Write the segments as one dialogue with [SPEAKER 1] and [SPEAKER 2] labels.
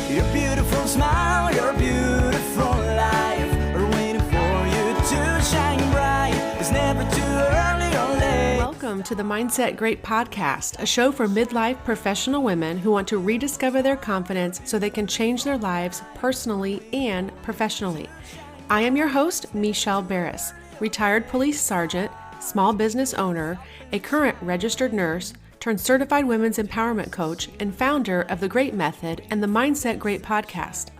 [SPEAKER 1] Your beautiful smile, your beautiful life are waiting for you to shine bright. It's never too early or late.
[SPEAKER 2] Welcome to the Mindset Great Podcast, a show for midlife professional women who want to rediscover their confidence so they can change their lives personally and professionally. I am your host, Mechelle Barris, retired police sergeant, small business owner, a current registered nurse, turned certified women's empowerment coach, and founder of The Great Method and the Mindset Great Podcast.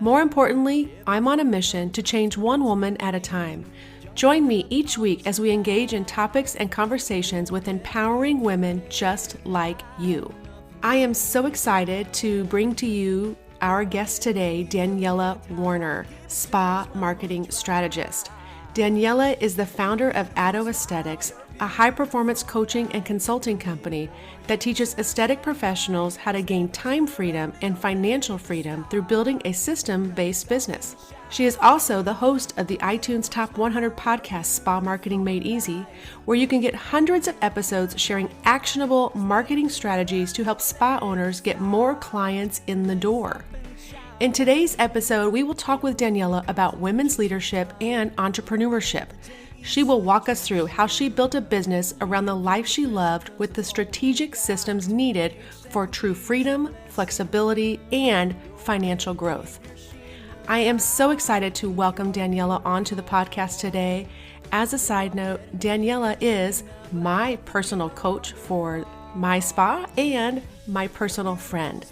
[SPEAKER 2] More importantly, I'm on a mission to change one woman at a time. Join me each week as we engage in topics and conversations with empowering women just like you. I am so excited to bring to you our guest today, Daniela Warner, spa marketing strategist. Daniela is the founder of Addo Aesthetics, a high-performance coaching and consulting company that teaches aesthetic professionals how to gain time freedom and financial freedom through building a system-based business. She is also the host of the iTunes Top 100 podcast, Spa Marketing Made Easy, where you can get hundreds of episodes sharing actionable marketing strategies to help spa owners get more clients in the door. In today's episode, we will talk with Daniela about women's leadership and entrepreneurship. She will walk us through how she built a business around the life she loved with the strategic systems needed for true freedom, flexibility, and financial growth. I am so excited to welcome Daniela onto the podcast today. As a side note, Daniela is my personal coach for my spa and my personal friend.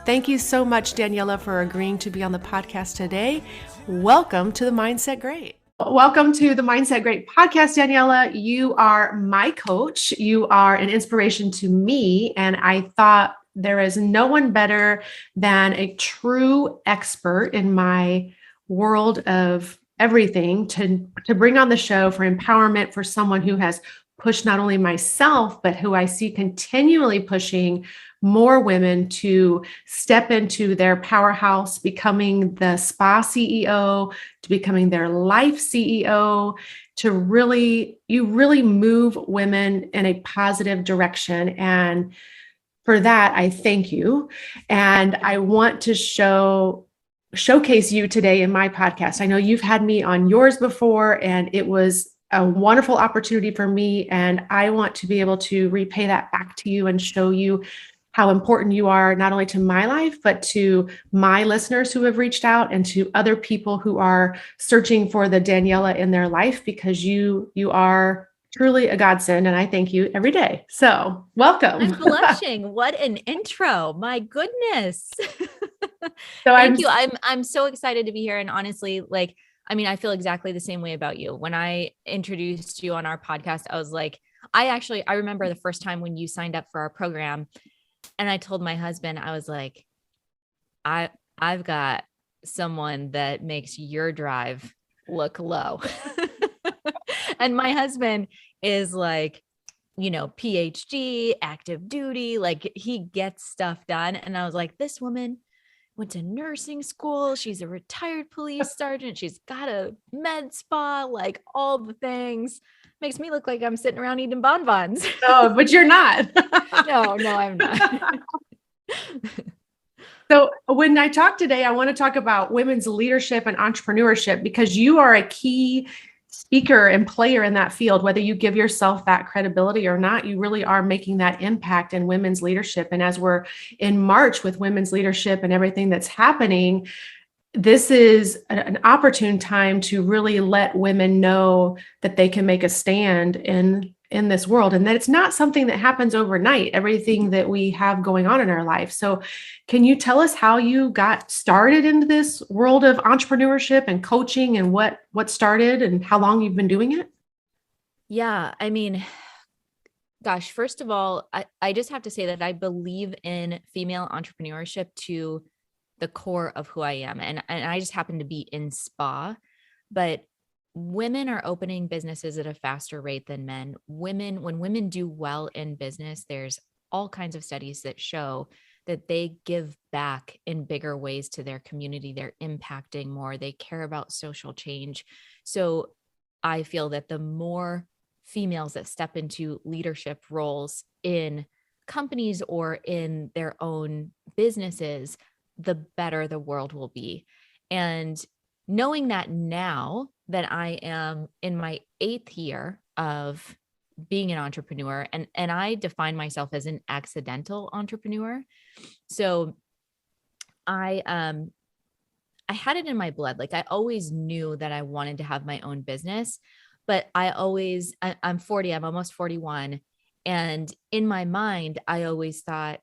[SPEAKER 2] Thank you so much, Daniela, for agreeing to be on the podcast today. Welcome to the Mindset Great. Welcome to the Mindset Great podcast, Daniela. You are my coach. You are an inspiration to me. And I thought there is no one better than a true expert in my world of everything to bring on the show for empowerment for someone who has pushed not only myself, but who I see continually pushing more women to step into their powerhouse, becoming the spa CEO, to becoming their life CEO, to really move women in a positive direction. And for that, I thank you. And I want to showcase you today in my podcast. I know you've had me on yours before, and it was a wonderful opportunity for me. And I want to be able to repay that back to you and show you how important you are, not only to my life, but to my listeners who have reached out and to other people who are searching for the Daniela in their life, because you are truly a godsend. And I thank you every day. So welcome.
[SPEAKER 3] I'm blushing. What an intro. My goodness.
[SPEAKER 2] So
[SPEAKER 3] Thank you. I'm so excited to be here. And honestly, I feel exactly the same way about you. When I introduced you on our podcast, I was like, I remember the first time when you signed up for our program, and I told my husband, I was like, I've got someone that makes your drive look low. And my husband is like, PhD, active duty, like he gets stuff done. And I was like, this woman went to nursing school. She's a retired police sergeant. She's got a med spa, like all the things. Makes me look like I'm sitting around eating bonbons.
[SPEAKER 2] No, but you're not.
[SPEAKER 3] No, I'm not.
[SPEAKER 2] So when I talk today, I want to talk about women's leadership and entrepreneurship, because you are a key speaker and player in that field. Whether you give yourself that credibility or not, you really are making that impact in women's leadership. And as we're in March with women's leadership and everything that's happening, this is an opportune time to really let women know that they can make a stand in this world, and that it's not something that happens overnight, everything that we have going on in our life. So can you tell us how you got started into this world of entrepreneurship and coaching, and what started and how long you've been doing it?
[SPEAKER 3] Yeah. Gosh, first of all, I just have to say that I believe in female entrepreneurship to the core of who I am. And I just happen to be in spa, but women are opening businesses at a faster rate than men. When women do well in business, there's all kinds of studies that show that they give back in bigger ways to their community. They're impacting more. They care about social change. So I feel that the more females that step into leadership roles in companies or in their own businesses, the better the world will be. And knowing that now that I am in my 8th year of being an entrepreneur, and I define myself as an accidental entrepreneur. So I had it in my blood. Like I always knew that I wanted to have my own business, but I'm 40, I'm almost 41. And in my mind, I always thought,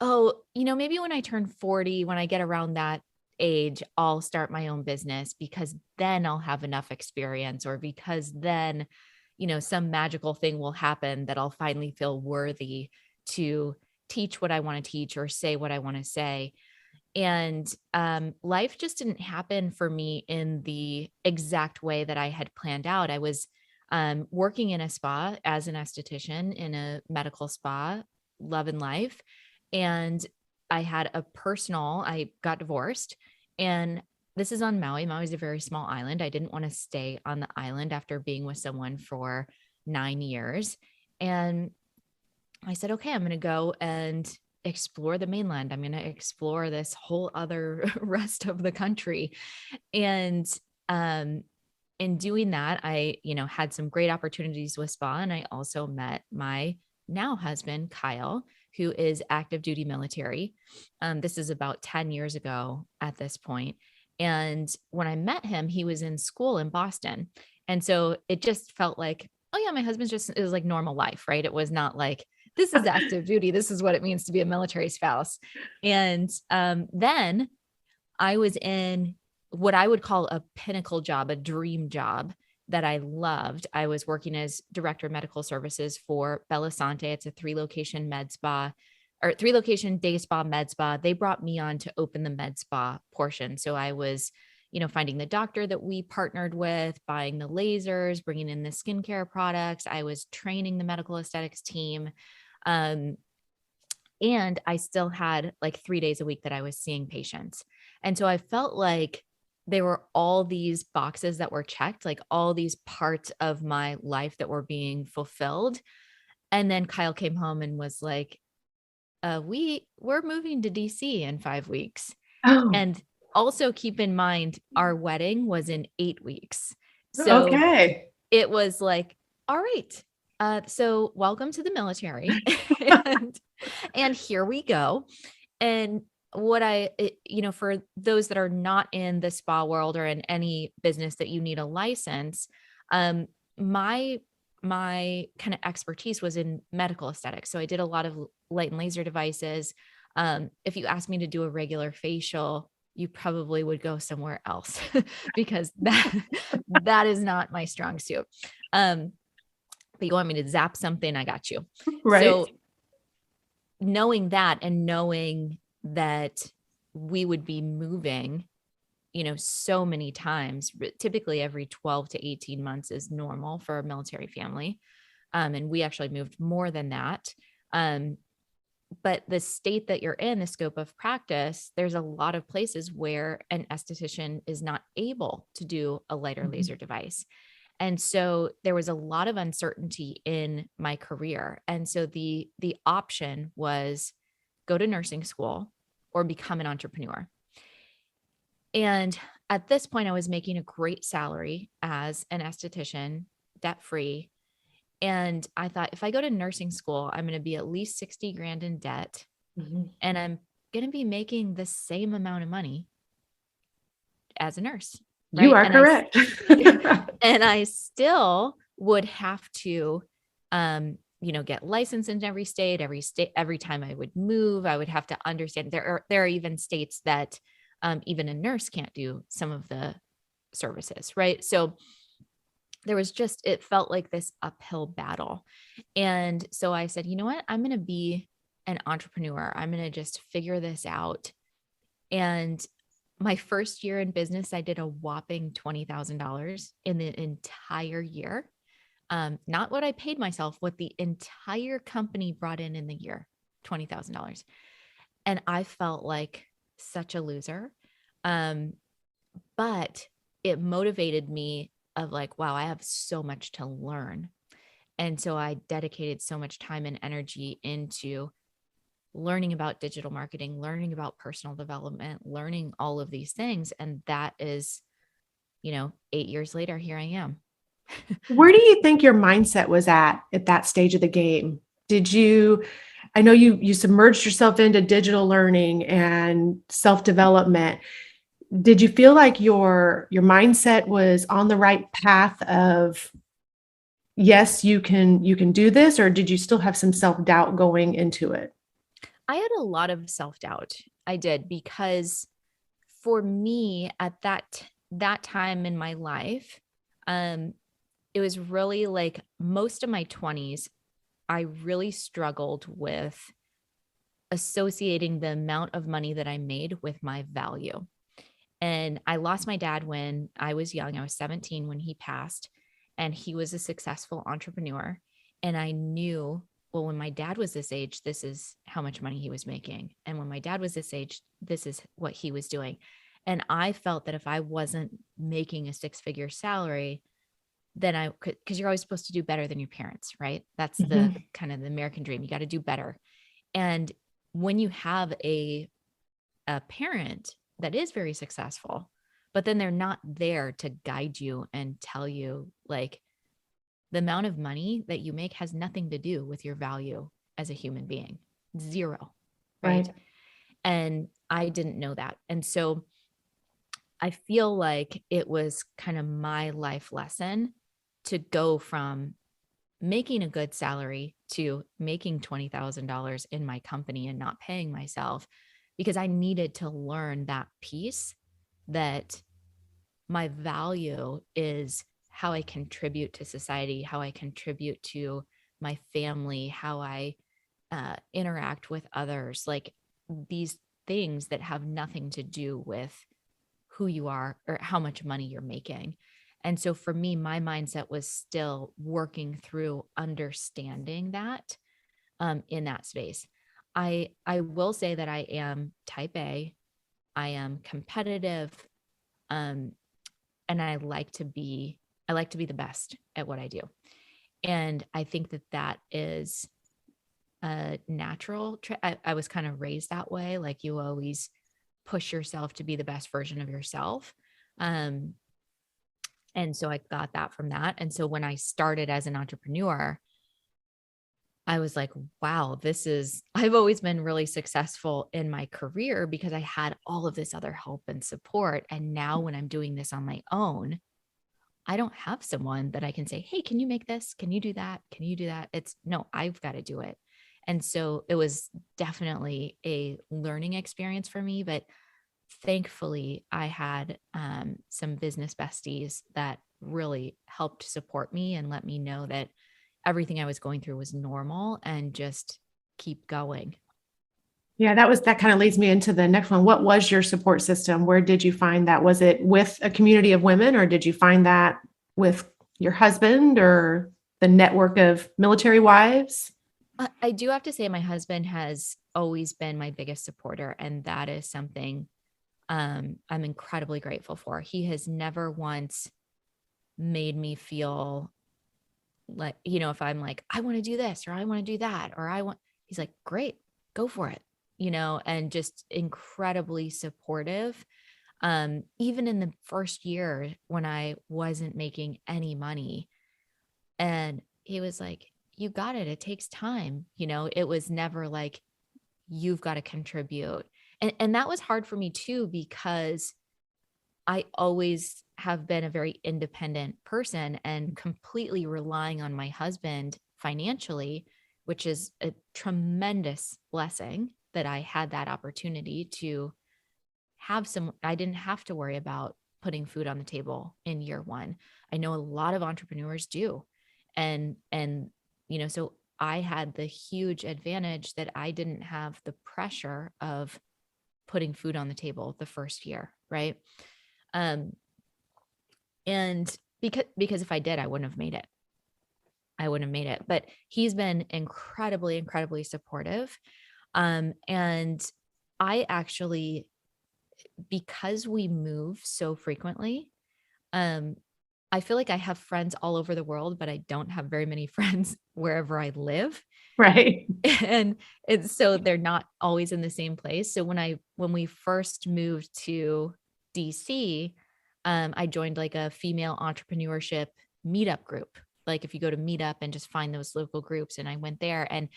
[SPEAKER 3] oh, maybe when I turn 40, when I get around that age, I'll start my own business because then I'll have enough experience, or because then, some magical thing will happen that I'll finally feel worthy to teach what I want to teach or say what I want to say. And life just didn't happen for me in the exact way that I had planned out. I was working in a spa as an esthetician in a medical spa, Love and Life. And I got divorced, and this is on Maui. Maui is a very small island. I didn't want to stay on the island after being with someone for 9 years. And I said, okay, I'm going to go and explore the mainland. I'm going to explore this whole other rest of the country. And in doing that, I, had some great opportunities with spa. And I also met my now husband, Kyle, who is active duty military. This is about 10 years ago at this point. And when I met him, he was in school in Boston. And so it just felt like, oh yeah, my husband's it was like normal life, right? It was not like, this is active duty. This is what it means to be a military spouse. And then I was in what I would call a pinnacle job, a dream job that I loved. I was working as director of medical services for Belisante. It's a 3-location day spa, med spa. They brought me on to open the med spa portion. So I was, finding the doctor that we partnered with, buying the lasers, bringing in the skincare products. I was training the medical aesthetics team. And I still had like 3 days a week that I was seeing patients. And so I felt like there were all these boxes that were checked, like all these parts of my life that were being fulfilled. And then Kyle came home and was like, we're moving to DC in 5 weeks.
[SPEAKER 2] Oh,
[SPEAKER 3] And also keep in mind, our wedding was in 8 weeks. So
[SPEAKER 2] okay.
[SPEAKER 3] it was like, all right, so welcome to the military. and here we go. And for those that are not in the spa world or in any business that you need a license, my kind of expertise was in medical aesthetics. So I did a lot of light and laser devices. If you asked me to do a regular facial, you probably would go somewhere else because that is not my strong suit. But you want me to zap something, I got you.
[SPEAKER 2] Right.
[SPEAKER 3] So knowing that, and knowing that we would be moving, so many times, typically every 12 to 18 months is normal for a military family. And we actually moved more than that. But the state that you're in, the scope of practice, there's a lot of places where an esthetician is not able to do a lighter laser device. And so there was a lot of uncertainty in my career. And so the option was go to nursing school or become an entrepreneur. And at this point, I was making a great salary as an esthetician, debt-free. And I thought, if I go to nursing school, I'm going to be at least 60 grand in debt. And I'm going to be making the same amount of money as a nurse. Right?
[SPEAKER 2] You are correct.
[SPEAKER 3] And I still would have to, get licensed in every state, every time I would move, I would have to understand there are even states that even a nurse can't do some of the services. Right. So it felt like this uphill battle. And so I said, you know what, I'm going to be an entrepreneur. I'm going to just figure this out. And my first year in business, I did a whopping $20,000 in the entire year. Not what I paid myself, what the entire company brought in the year, $20,000. And I felt like such a loser. But it motivated me of like, wow, I have so much to learn. And so I dedicated so much time and energy into learning about digital marketing, learning about personal development, learning all of these things. And that is, 8 years later, here I am.
[SPEAKER 2] Where do you think your mindset was at that stage of the game? I know you submerged yourself into digital learning and self-development. Did you feel like your mindset was on the right path of, yes, you can do this, or did you still have some self-doubt going into it?
[SPEAKER 3] I had a lot of self-doubt. I did, because for me at that time in my life, it was really like most of my 20s, I really struggled with associating the amount of money that I made with my value. And I lost my dad when I was young. I was 17 when he passed, and he was a successful entrepreneur. And I knew, well, when my dad was this age, this is how much money he was making. And when my dad was this age, this is what he was doing. And I felt that if I wasn't making a 6-figure salary, then I could, because you're always supposed to do better than your parents, right? That's the kind of the American dream. You got to do better. And when you have a parent that is very successful, but then they're not there to guide you and tell you, like, the amount of money that you make has nothing to do with your value as a human being. Zero. Right. And I didn't know that. And so I feel like it was kind of my life lesson to go from making a good salary to making $20,000 in my company and not paying myself, because I needed to learn that piece, that my value is how I contribute to society, how I contribute to my family, how I interact with others, like these things that have nothing to do with who you are or how much money you're making. And so for me, my mindset was still working through understanding that in that space. I will say that I am type A. I am competitive. And I like to be the best at what I do. And I think that is a natural. I was kind of raised that way. Like, you always push yourself to be the best version of yourself. And so I got that from that. And so when I started as an entrepreneur, I was like, wow, I've always been really successful in my career because I had all of this other help and support. And now when I'm doing this on my own, I don't have someone that I can say, hey, can you make this? Can you do that? Can you do that? No, I've got to do it. And so it was definitely a learning experience for me, but thankfully I had some business besties that really helped support me and let me know that everything I was going through was normal and just keep going.
[SPEAKER 2] Yeah, that kind of leads me into the next one. What was your support system? Where did you find that? Was it with a community of women, or did you find that with your husband or the network of military wives?
[SPEAKER 3] I do have to say my husband has always been my biggest supporter, and that is something I'm incredibly grateful for. He has never once made me feel like, if I'm like, I want to do this or I want to do that, he's like, great, go for it, and just incredibly supportive. Even in the first year when I wasn't making any money, and he was like, you got it. It takes time. It was never like, you've got to contribute. And that was hard for me too, because I always have been a very independent person and completely relying on my husband financially, which is a tremendous blessing that I had that opportunity to I didn't have to worry about putting food on the table in year one. I know a lot of entrepreneurs do. And, so I had the huge advantage that I didn't have the pressure of putting food on the table the first year. Right. And because if I did, I wouldn't have made it. But he's been incredibly, incredibly supportive. And I actually, because we move so frequently, I I feel like I have friends all over the world, but I don't have very many friends wherever I live.
[SPEAKER 2] Right.
[SPEAKER 3] And so they're not always in the same place. So when we first moved to DC, I joined like a female entrepreneurship meetup group. Like if you go to Meetup and just find those local groups, and I went there, and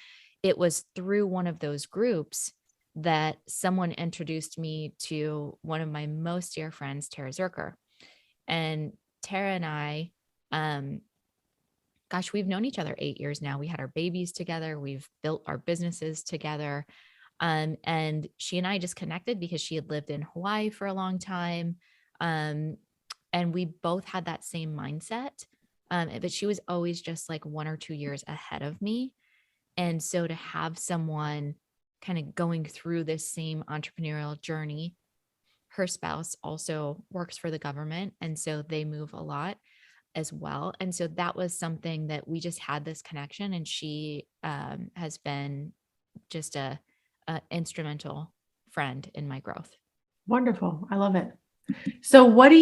[SPEAKER 3] it was through one of those groups that someone introduced me to one of my most dear friends, Tara Zerker. And Tara and I, gosh, we've known each other 8 years now. We had our babies together. We've built our businesses together. And she and I just connected because she had lived in Hawaii for a long time. And we both had that same mindset. But she was always just like 1 or 2 years ahead of me. And so to have someone kind of going through this same entrepreneurial journey, her spouse also works for the government. And so they move a lot as well. And so that was something that we just had this connection. And she has been just a instrumental friend in my growth.
[SPEAKER 2] Wonderful. I love it. So when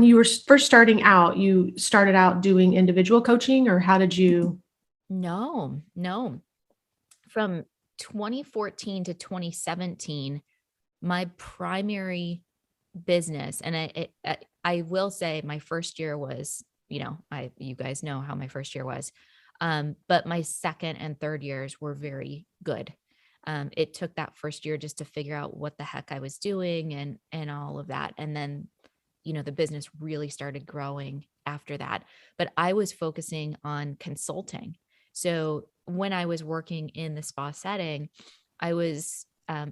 [SPEAKER 2] you were first starting out, you started out doing individual coaching, or how did you?
[SPEAKER 3] No. From 2014 to 2017, my primary business, and I will say my first year was, you guys know how my first year was, but my second and third years were very good. It took that first year just to figure out what the heck I was doing and all of that. And then, the business really started growing after that, but I was focusing on consulting. So when I was working in the spa setting, I was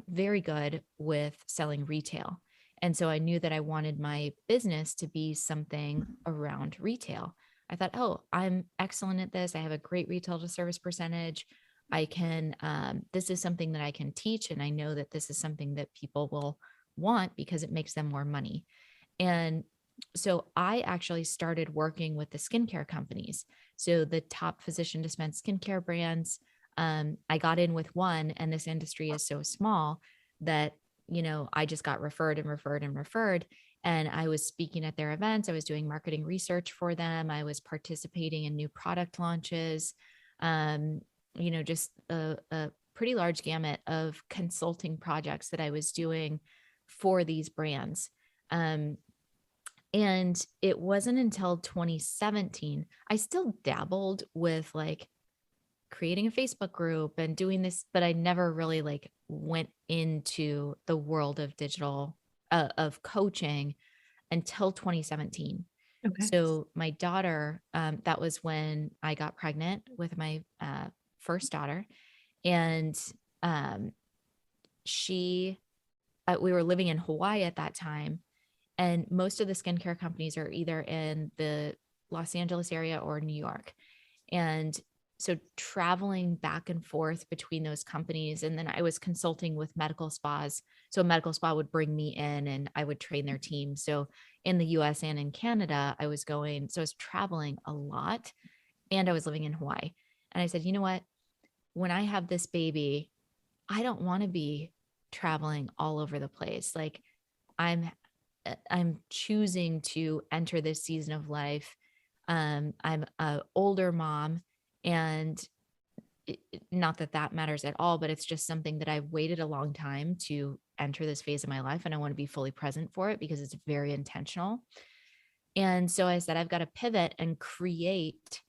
[SPEAKER 3] very good with selling retail. And so I knew that I wanted my business to be something around retail. I thought, oh, I'm excellent at this. I have a great retail to service percentage. I can, this is something that I can teach. And I know that this is something that people will want because it makes them more money. And so I actually started working with the skincare companies. So the top physician dispensed skincare brands. I got in with one, and this industry is so small that, I just got referred and referred and referred. And I was speaking at their events. I was doing marketing research for them. I was participating in new product launches, just a pretty large gamut of consulting projects that I was doing for these brands. And it wasn't until 2017, I still dabbled with like creating a Facebook group and doing this, but I never really like went into the world of digital, of coaching until 2017.
[SPEAKER 2] Okay.
[SPEAKER 3] So my daughter, that was when I got pregnant with my first daughter. And we were living in Hawaii at that time. And most of the skincare companies are either in the Los Angeles area or New York. And so traveling back and forth between those companies, and then I was consulting with medical spas. So a medical spa would bring me in and I would train their team. So in the US and in Canada, I was traveling a lot, and I was living in Hawaii. And I said, you know what? When I have this baby, I don't want to be traveling all over the place. Like I'm choosing to enter this season of life. I'm an older mom, and not that matters at all, but it's just something that I've waited a long time to enter this phase of my life. And I want to be fully present for it because it's very intentional. And so I said, I've got to pivot and create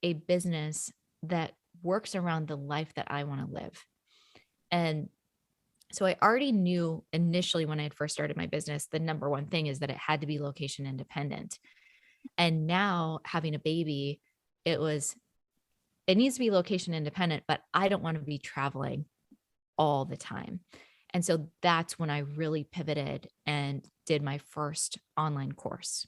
[SPEAKER 3] a business that works around the life that I want to live. And so I already knew initially when I had first started my business, the number one thing is that it had to be location independent. And now having a baby, it needs to be location independent, but I don't want to be traveling all the time. And so that's when I really pivoted and did my first online course.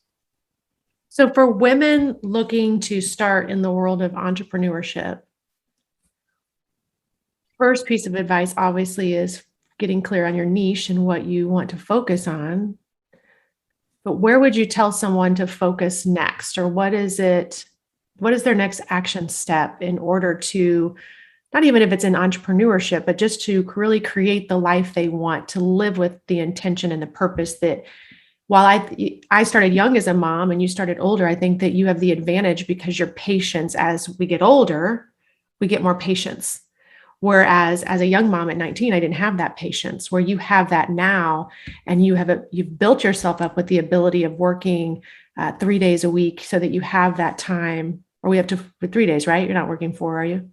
[SPEAKER 2] So for women looking to start in the world of entrepreneurship, first piece of advice obviously is getting clear on your niche and what you want to focus on. But where would you tell someone to focus next? Or what is their next action step in order to, not even if it's in entrepreneurship, but just to really create the life they want, to live with the intention and the purpose that while I started young as a mom and you started older, I think that you have the advantage because your patience as we get older, we get more patience. Whereas as a young mom at 19, I didn't have that patience where you have that now, and you've built yourself up with the ability of working 3 days a week so that you have that time, or we have to for 3 days, right? You're not working 4, are you?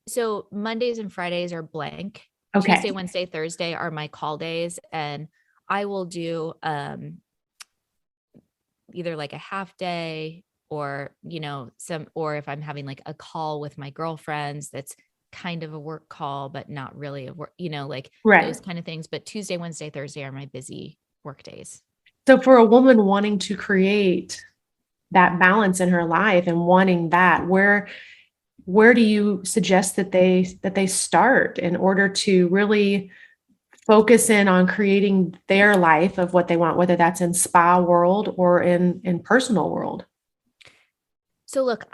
[SPEAKER 3] So Mondays and Fridays are blank.
[SPEAKER 2] Okay.
[SPEAKER 3] Tuesday, Wednesday, Thursday are my call days. And I will do either like a half day or, or if I'm having like a call with my girlfriends, that's kind of a work call, but not really a work,
[SPEAKER 2] Right.
[SPEAKER 3] those kind of things. But Tuesday, Wednesday, Thursday are my busy work days.
[SPEAKER 2] So for a woman wanting to create that balance in her life and wanting that, where do you suggest that they start in order to really focus in on creating their life of what they want, whether that's in spa world or in personal world?
[SPEAKER 3] So look,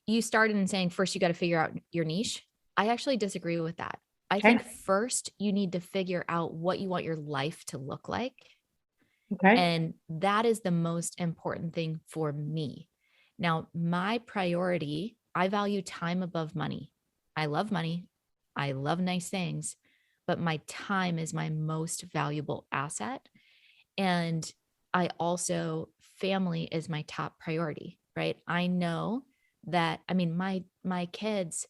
[SPEAKER 3] you started in saying first you got to figure out your niche. I actually disagree with that. I think first you need to figure out what you want your life to look like.
[SPEAKER 2] Okay.
[SPEAKER 3] And that is the most important thing for me. Now, my priority, I value time above money. I love money. I love nice things, but my time is my most valuable asset. And family is my top priority, right? I know that, my kids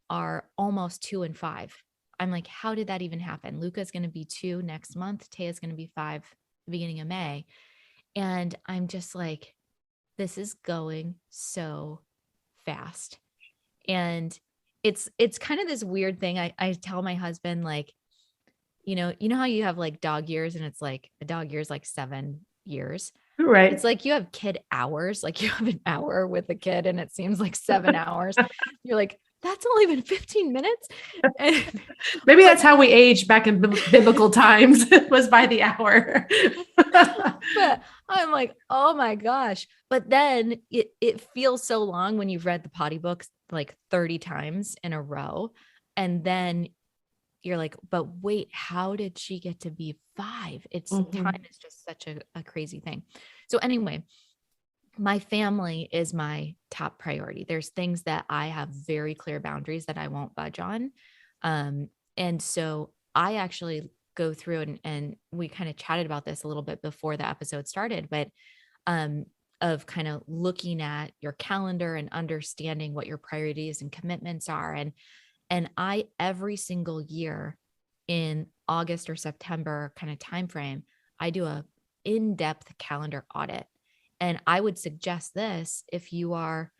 [SPEAKER 3] are almost 2 and 5. I'm like, how did that even happen? Luca's going to be 2 next month. Taya's going to be 5 the beginning of May. And I'm just like, this is going so fast. And it's kind of this weird thing. I tell my husband, like, you know how you have like dog years and it's like a dog year is like 7 years.
[SPEAKER 2] Right.
[SPEAKER 3] It's like you have kid hours, like you have an hour with a kid and it seems like 7 hours. You're like, that's only been 15 minutes.
[SPEAKER 2] Maybe that's how we aged back in biblical times, was by the hour.
[SPEAKER 3] But I'm like, oh my gosh. But then it feels so long when you've read the potty books like 30 times in a row. And then you're like, but wait, how did she get to be 5? Time is just such a crazy thing. So anyway, my family is my top priority. There's things that I have very clear boundaries that I won't budge on. And so I actually go through and we kind of chatted about this a little bit before the episode started, but of kind of looking at your calendar and understanding what your priorities and commitments are. And I, every single year in August or September kind of timeframe, I do a in-depth calendar audit. And I would suggest this if you are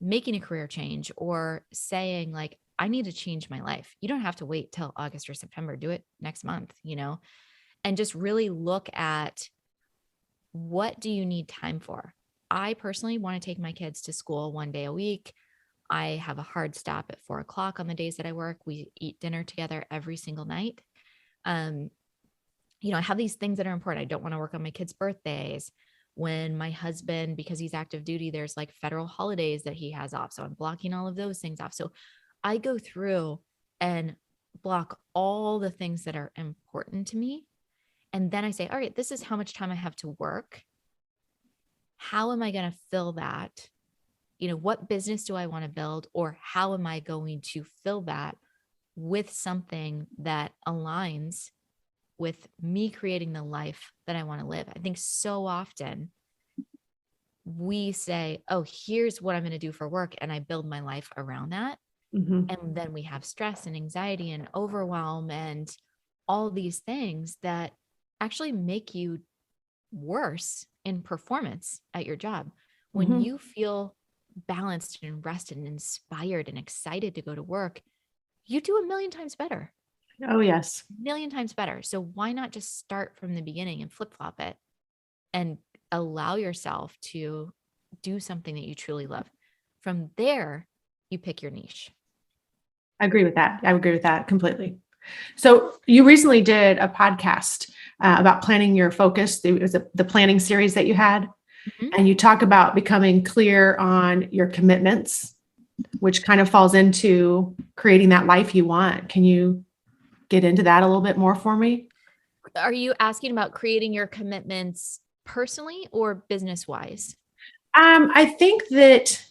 [SPEAKER 3] making a career change or saying like, I need to change my life. You don't have to wait till August or September, do it next month, and just really look at what do you need time for? I personally want to take my kids to school 1 day a week. I have a hard stop at 4:00 on the days that I work. We eat dinner together every single night. I have these things that are important. I don't want to work on my kids' birthdays. When my husband, because he's active duty, there's like federal holidays that he has off. So I'm blocking all of those things off. So I go through and block all the things that are important to me. And then I say, all right, this is how much time I have to work. How am I going to fill that? What business do I want to build, or how am I going to fill that with something that aligns with me creating the life that I want to live? I think so often we say, oh, here's what I'm going to do for work. And I build my life around that. And then we have stress and anxiety and overwhelm and all these things that actually make you worse in performance at your job. When you feel balanced and rested and inspired and excited to go to work, you do 1,000,000 times better.
[SPEAKER 2] Oh, yes.
[SPEAKER 3] 1,000,000 times better. So why not just start from the beginning and flip-flop it and allow yourself to do something that you truly love? From there, you pick your niche.
[SPEAKER 2] I agree with that. I agree with that completely. So you recently did a podcast about planning your focus. It was the planning series that you had. And you talk about becoming clear on your commitments, which kind of falls into creating that life you want. Can you get into that a little bit more for me?
[SPEAKER 3] Are you asking about creating your commitments personally or business wise?
[SPEAKER 2] I think that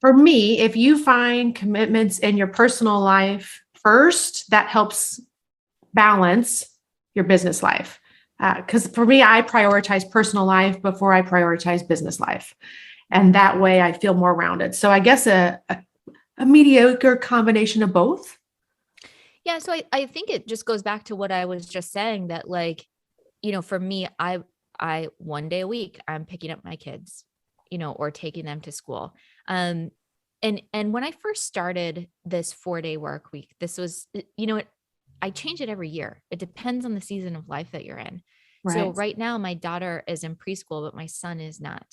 [SPEAKER 2] for me, if you find commitments in your personal life first, that helps balance your business life. Because for me, I prioritize personal life before I prioritize business life. And that way I feel more rounded. So I guess a mediocre combination of both.
[SPEAKER 3] Yeah. So I think it just goes back to what I was just saying, that like, for me, I one day a week, I'm picking up my kids, or taking them to school. And when I first started this 4-day work week, this was, I change it every year. It depends on the season of life that you're in. So
[SPEAKER 2] Right.
[SPEAKER 3] right now my daughter is in preschool, but my son is not.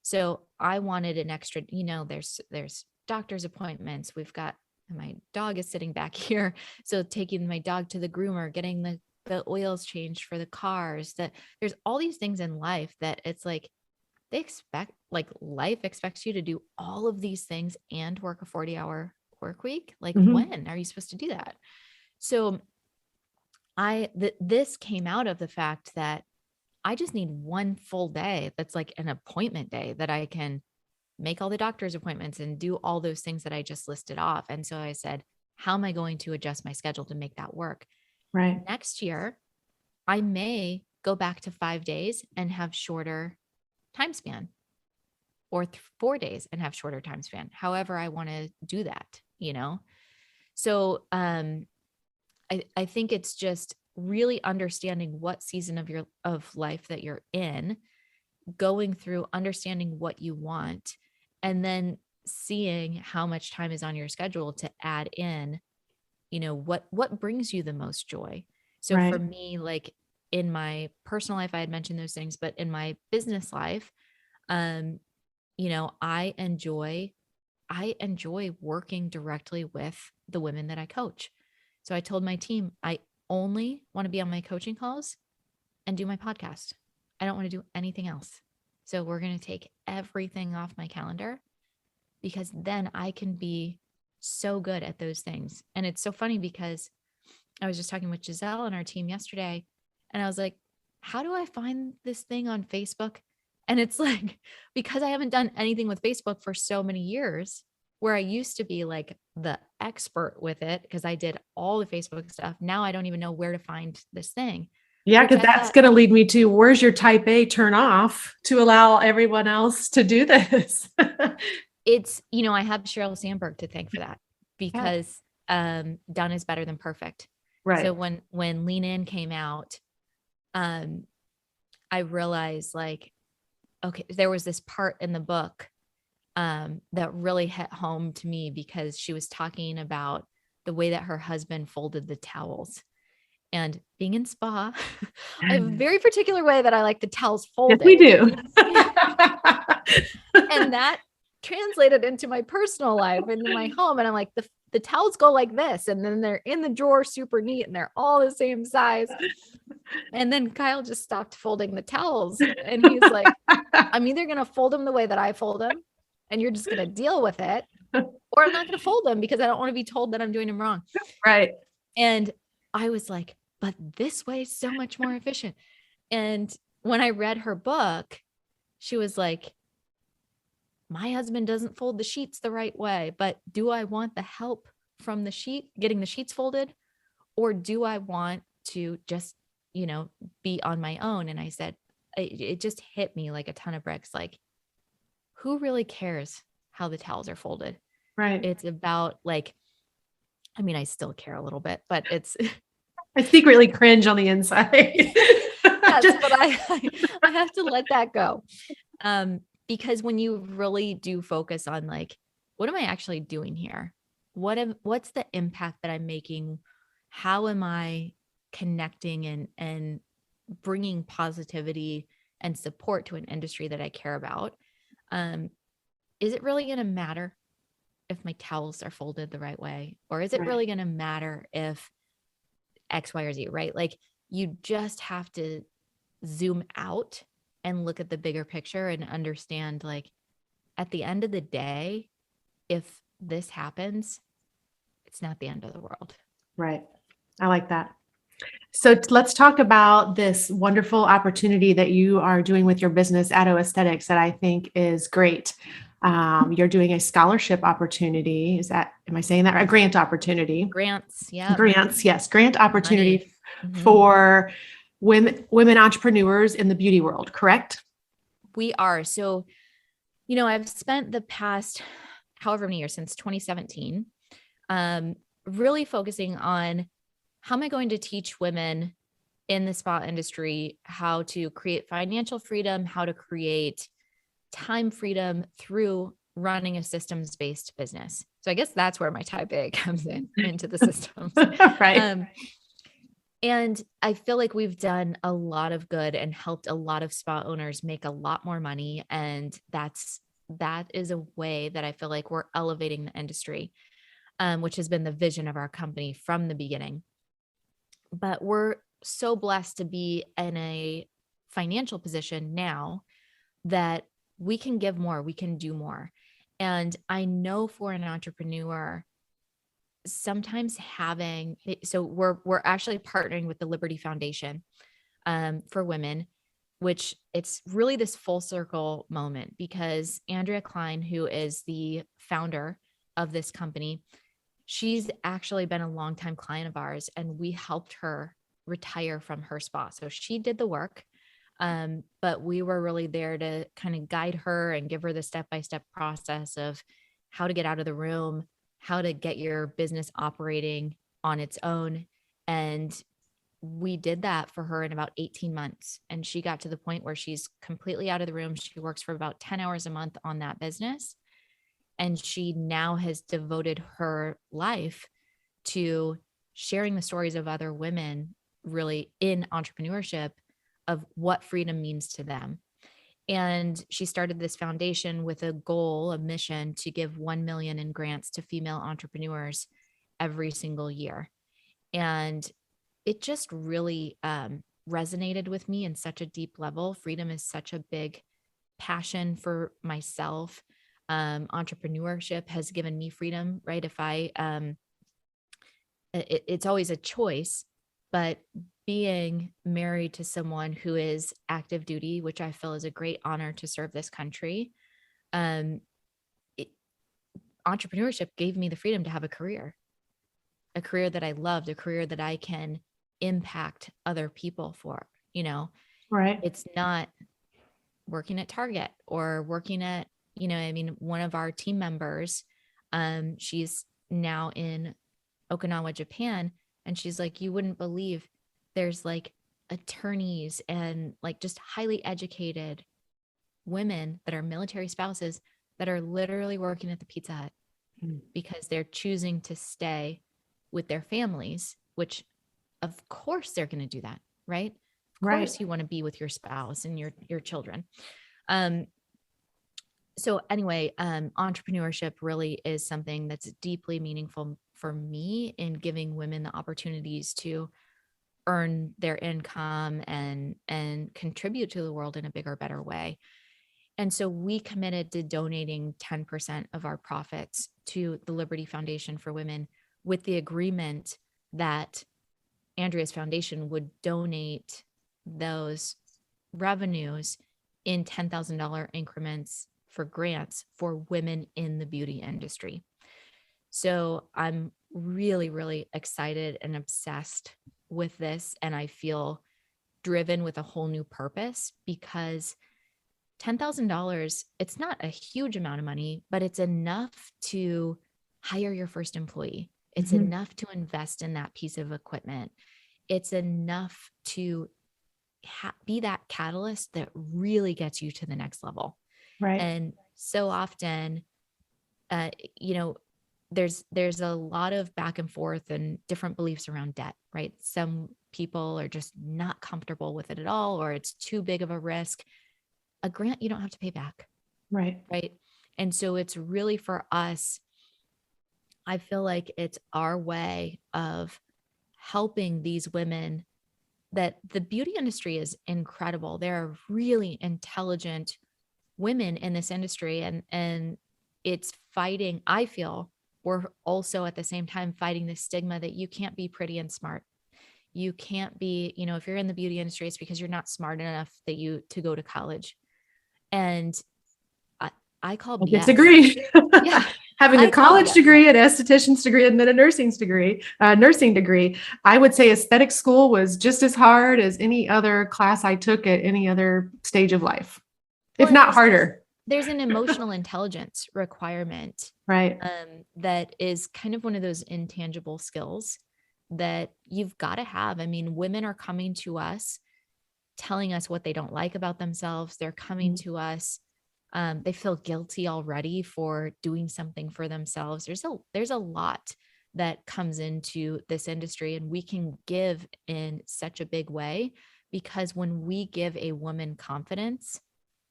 [SPEAKER 3] So I wanted an extra, there's doctor's appointments. We've got, my dog is sitting back here. So taking my dog to the groomer, getting the oils changed for the cars, that there's all these things in life that it's like, they expect, like life expects you to do all of these things and work a 40-hour work week. Like,
[SPEAKER 2] Mhm.
[SPEAKER 3] when are you supposed to do that? So this came out of the fact that I just need one full day. That's like an appointment day that I can make all the doctor's appointments and do all those things that I just listed off. And so I said, how am I going to adjust my schedule to make that work?
[SPEAKER 2] Right.
[SPEAKER 3] Next year, I may go back to 5 days and have shorter time span, or 4 days and have shorter time span. However, I want to do that, So I think it's just really understanding what season of life that you're in, going through understanding what you want, and then seeing how much time is on your schedule to add in, what brings you the most joy. So for
[SPEAKER 2] Right.
[SPEAKER 3] me, like in my personal life, I had mentioned those things, but in my business life, um, I enjoy working directly with the women that I coach. So I told my team, I only want to be on my coaching calls and do my podcast. I don't want to do anything else. So we're going to take everything off my calendar, because then I can be so good at those things. And it's so funny because I was just talking with Giselle and our team yesterday, and I was like, how do I find this thing on Facebook? And it's like, because I haven't done anything with Facebook for so many years, where I used to be like the expert with it because I did all the Facebook stuff. Now I don't even know where to find this thing,
[SPEAKER 2] Yeah,
[SPEAKER 3] which
[SPEAKER 2] because
[SPEAKER 3] I
[SPEAKER 2] that's
[SPEAKER 3] thought,
[SPEAKER 2] going to lead me to, where's your type A turn off to allow everyone else to do this?
[SPEAKER 3] it's, I have Sheryl Sandberg to thank for that,
[SPEAKER 2] Yeah.
[SPEAKER 3] because done is better than perfect. So
[SPEAKER 2] Right.
[SPEAKER 3] when Lean In came out, um, I realized like, okay, there was this part in the book that really hit home to me, because she was talking about the way that her husband folded the towels. And being in spa, I have a very particular way that I like the towels
[SPEAKER 2] Yes, we
[SPEAKER 3] folded.
[SPEAKER 2] do.
[SPEAKER 3] And that translated into my personal life, into my home. And I'm like, the towels go like this, and then they're in the drawer super neat, and they're all the same size. And then Kyle just stopped folding the towels, and he's like, I'm either going to fold them the way that I fold them, and you're just going to deal with it, or I'm not going to fold them because I don't want to be told that I'm doing them wrong.
[SPEAKER 2] Right.
[SPEAKER 3] And I was like, but this way is so much more efficient. And when I read her book, she was like, my husband doesn't fold the sheets the right way, but do I want the help from getting the sheets folded? Or do I want to just, be on my own? And I said, it just hit me like a ton of bricks. Like, who really cares how the towels are folded?
[SPEAKER 2] Right.
[SPEAKER 3] It's about like, I mean, I still care a little bit, but it's,
[SPEAKER 2] I secretly cringe on the inside.
[SPEAKER 3] yes,
[SPEAKER 2] Just-
[SPEAKER 3] but I have to let that go. Because when you really do focus on like, what am I actually doing here? What's the impact that I'm making? How am I connecting and bringing positivity and support to an industry that I care about? Is it really going to matter if my towels are folded the right way? Or is it
[SPEAKER 2] Right.
[SPEAKER 3] really going to matter if X, Y, or Z, right? Like, you just have to zoom out and look at the bigger picture and understand, like, at the end of the day, if this happens, it's not the end of the world.
[SPEAKER 2] Right. I like that. So let's talk about this wonderful opportunity that you are doing with your business, Addo Aesthetics, that I think is great. You're doing a scholarship opportunity. Am I saying that right? A grant opportunity.
[SPEAKER 3] Grants. Yeah.
[SPEAKER 2] Grants, yes, grant opportunity
[SPEAKER 3] Mm-hmm.
[SPEAKER 2] for women entrepreneurs in the beauty world, correct?
[SPEAKER 3] We are. So, I've spent the past however many years since 2017, really focusing on how am I going to teach women in the spa industry how to create financial freedom, how to create time freedom through running a systems-based business. So I guess that's where my type A comes into the systems.
[SPEAKER 2] Right.
[SPEAKER 3] And I feel like we've done a lot of good and helped a lot of spa owners make a lot more money. And that is a way that I feel like we're elevating the industry, which has been the vision of our company from the beginning. But we're so blessed to be in a financial position now that we can give more, we can do more. And I know for an entrepreneur, sometimes we're actually partnering with the Liberty Foundation for women, which it's really this full circle moment because Andrea Klein, who is the founder of this company, she's actually been a longtime client of ours, and we helped her retire from her spa. So she did the work, but we were really there to kind of guide her and give her the step-by-step process of how to get out of the room, how to get your business operating on its own. And we did that for her in about 18 months. And she got to the point where she's completely out of the room. She works for about 10 hours a month on that business. And she now has devoted her life to sharing the stories of other women really in entrepreneurship of what freedom means to them. And she started this foundation with a goal, a mission to give 1 million in grants to female entrepreneurs every single year. And it just really resonated with me in such a deep level. Freedom is such a big passion for myself. Entrepreneurship has given me freedom, right? It's always a choice, but being married to someone who is active duty, which I feel is a great honor to serve this country, entrepreneurship gave me the freedom to have a career that I loved, a career that I can impact other people for,
[SPEAKER 2] Right.
[SPEAKER 3] It's not working at Target or working at, one of our team members, she's now in Okinawa, Japan. And she's like, you wouldn't believe there's like attorneys and like just highly educated women that are military spouses that are literally working at the Pizza Hut because they're choosing to stay with their families, which of course they're going to do that, right? Of course you want to be with your spouse and your children. So anyway, entrepreneurship really is something that's deeply meaningful for me in giving women the opportunities to earn their income and contribute to the world in a bigger, better way. And so we committed to donating 10% of our profits to the Liberty Foundation for Women with the agreement that Andrea's foundation would donate those revenues in $10,000 increments for grants for women in the beauty industry. So I'm really, really excited and obsessed with this. And I feel driven with a whole new purpose because $10,000, it's not a huge amount of money, but it's enough to hire your first employee. It's enough to invest in that piece of equipment. It's enough to be that catalyst that really gets you to the next level.
[SPEAKER 2] Right.
[SPEAKER 3] And so often, there's a lot of back and forth and different beliefs around debt, right? Some people are just not comfortable with it at all, or it's too big of a risk. A grant, you don't have to pay back.
[SPEAKER 2] Right.
[SPEAKER 3] Right. And so it's really for us, I feel like it's our way of helping these women that the beauty industry is incredible. There are really intelligent women in this industry and it's fighting. I feel we're also at the same time fighting the stigma that you can't be pretty and smart. You can't be, if you're in the beauty industry, it's because you're not smart enough to go to college. And I call
[SPEAKER 2] I
[SPEAKER 3] BS.
[SPEAKER 2] disagree.
[SPEAKER 3] Yeah.
[SPEAKER 2] Having
[SPEAKER 3] I
[SPEAKER 2] a
[SPEAKER 3] call
[SPEAKER 2] college
[SPEAKER 3] BS.
[SPEAKER 2] degree, an esthetician's degree, and then a nursing degree. I would say aesthetic school was just as hard as any other class I took at any other stage of life, if
[SPEAKER 3] Well,
[SPEAKER 2] not harder.
[SPEAKER 3] there's an emotional intelligence requirement,
[SPEAKER 2] Right.
[SPEAKER 3] that is kind of one of those intangible skills that you've got to have. I mean, women are coming to us telling us what they don't like about themselves. They're coming to us. They feel guilty already for doing something for themselves. There's a lot that comes into this industry, and we can give in such a big way, because when we give a woman confidence,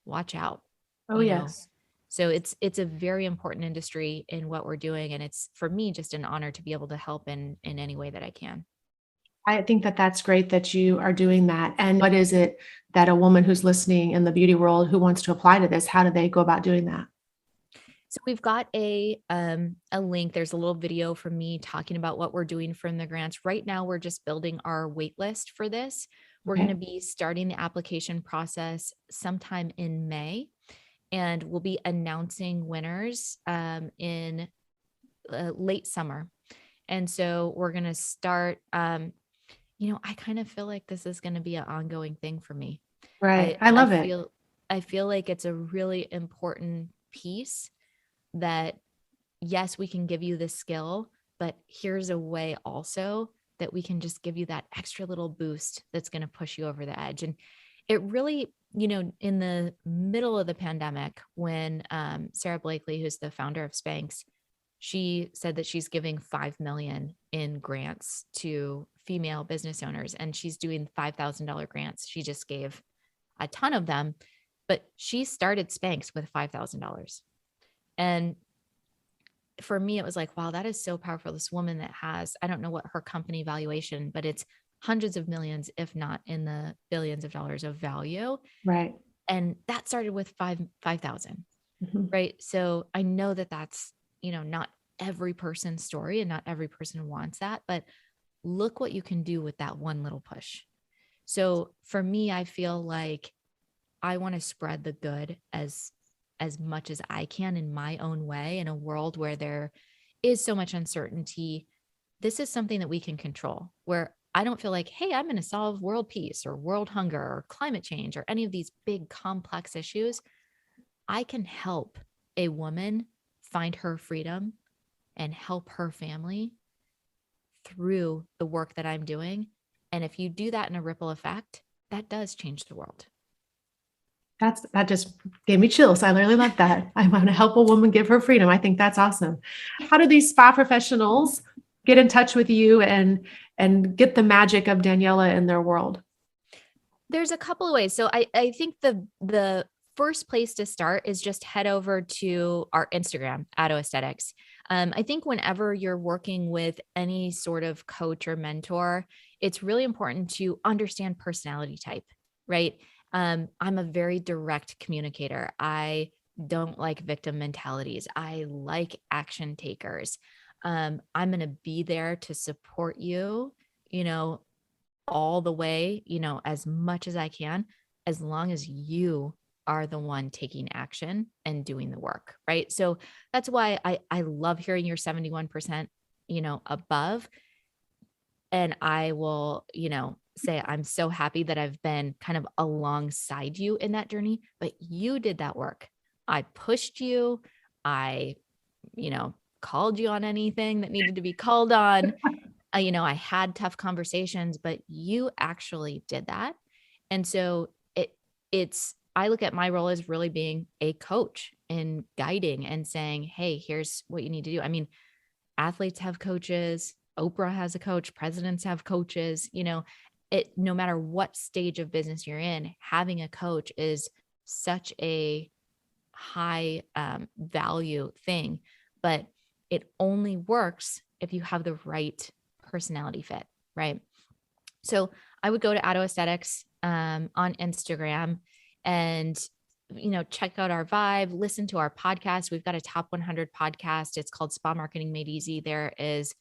[SPEAKER 3] watch out.
[SPEAKER 2] Oh, yes.
[SPEAKER 3] So it's a very important industry in what we're doing. And it's, for me, just an honor to be able to help in any way that I can.
[SPEAKER 2] I think that that's great that you are doing that. And what is it that a woman who's listening in the beauty world who wants to apply to this, how do they go about doing that?
[SPEAKER 3] So we've got a link. There's a little video from me talking about what we're doing from the grants. Right now, we're just building our wait list for this. We're going to be starting the application process sometime in May, and we'll be announcing winners in late summer. And so we're going to start, I kind of feel like this is going to be an ongoing thing for me.
[SPEAKER 2] Right. I love it.
[SPEAKER 3] I feel like it's a really important piece that, yes, we can give you this skill, but here's a way also that we can just give you that extra little boost that's going to push you over the edge. And it really, in the middle of the pandemic, when Sarah Blakely, who's the founder of Spanx, she said that she's giving $5 million in grants to female business owners, and she's doing $5,000 grants. She just gave a ton of them, but she started Spanx with $5,000. And for me, it was like, wow, that is so powerful. This woman that has, I don't know what her company valuation, but it's hundreds of millions, if not in the billions of dollars of value.
[SPEAKER 2] Right.
[SPEAKER 3] And that started with 5,000.
[SPEAKER 2] Mm-hmm.
[SPEAKER 3] Right. So I know that that's, not every person's story, and not every person wants that, but look what you can do with that one little push. So for me, I feel like I want to spread the good as much as I can in my own way, in a world where there is so much uncertainty. This is something that we can control, where I don't feel like, hey, I'm going to solve world peace or world hunger or climate change or any of these big complex issues. I can help a woman find her freedom and help her family through the work that I'm doing. And if you do that in a ripple effect, that does change the world.
[SPEAKER 2] That just gave me chills. I really love that. I want to help a woman give her freedom. I think that's awesome. How do these spa professionals get in touch with you and get the magic of Daniella in their world?
[SPEAKER 3] There's a couple of ways. So I think the first place to start is just head over to our Instagram, Addo Aesthetics. I think whenever you're working with any sort of coach or mentor, it's really important to understand personality type, right? I'm a very direct communicator. I don't like victim mentalities. I like action takers. I'm going to be there to support you, all the way, as much as I can, as long as you are the one taking action and doing the work, right? So that's why I love hearing your 71%, above. And I will, say, I'm so happy that I've been kind of alongside you in that journey, but you did that work. I pushed you. I, called you on anything that needed to be called on. I had tough conversations, but you actually did that. And so I look at my role as really being a coach and guiding and saying, hey, here's what you need to do. I mean, athletes have coaches, Oprah has a coach, presidents have coaches, no matter what stage of business you're in, having a coach is such a high value thing, but it only works if you have the right personality fit, right? So I would go to Addo Aesthetics on Instagram and, check out our vibe, listen to our podcast. We've got a top 100 podcast. It's called Spa Marketing Made Easy. There is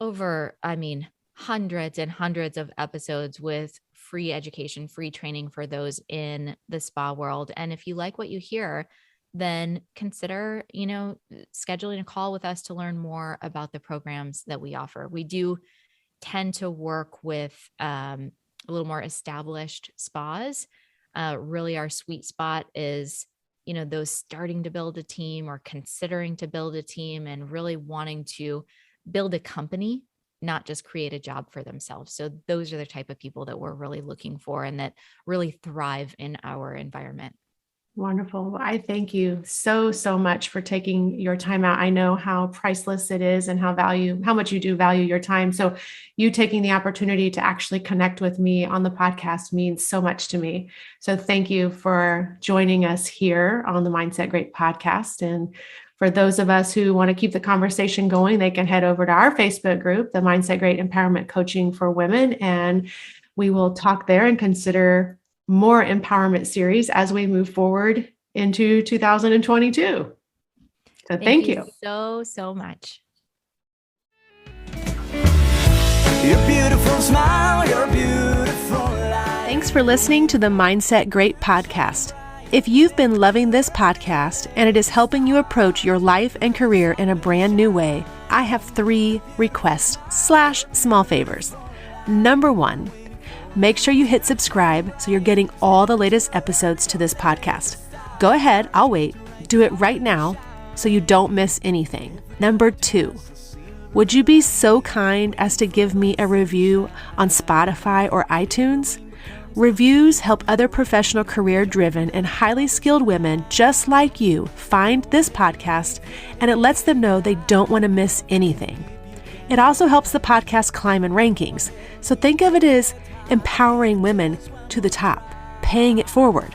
[SPEAKER 3] over, hundreds and hundreds of episodes with free education, free training for those in the spa world. And if you like what you hear, then consider, scheduling a call with us to learn more about the programs that we offer. We do tend to work with a little more established spas. Really, our sweet spot is, those starting to build a team or considering to build a team and really wanting to build a company, not just create a job for themselves. So those are the type of people that we're really looking for and that really thrive in our environment.
[SPEAKER 2] Wonderful. Well, I thank you so, so much for taking your time out. I know how priceless it is and how much you do value your time. So you taking the opportunity to actually connect with me on the podcast means so much to me. So thank you for joining us here on the Mindset Great podcast. And for those of us who want to keep the conversation going, they can head over to our Facebook group, the Mindset Great Empowerment Coaching for Women. And we will talk there and consider more empowerment series as we move forward into 2022. So thank you
[SPEAKER 3] so much.
[SPEAKER 1] Your beautiful smile, your beautiful life.
[SPEAKER 2] Thanks for listening to the Mindset Great podcast. If you've been loving this podcast and it is helping you approach your life and career in a brand new way, I have 3 requests / small favors. Number 1, make sure you hit subscribe so you're getting all the latest episodes to this podcast. Go ahead, I'll wait. Do it right now so you don't miss anything. Number 2, would you be so kind as to give me a review on Spotify or iTunes? Reviews help other professional, career-driven, and highly skilled women just like you find this podcast, and it lets them know they don't want to miss anything. It also helps the podcast climb in rankings, so think of it as empowering women to the top, paying it forward.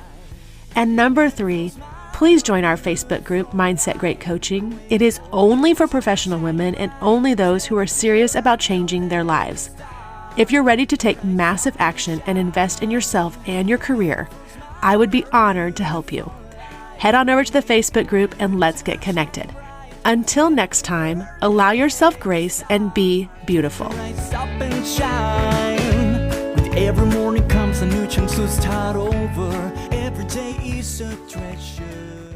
[SPEAKER 2] And number 3, please join our Facebook group, Mindset Great Coaching. It is only for professional women and only those who are serious about changing their lives. If you're ready to take massive action and invest in yourself and your career, I would be honored to help you. Head on over to the Facebook group and let's get connected. Until next time, allow yourself grace and be beautiful.
[SPEAKER 1] Rise up and shine. With every morning comes a new chance to start over. Every day is a treasure.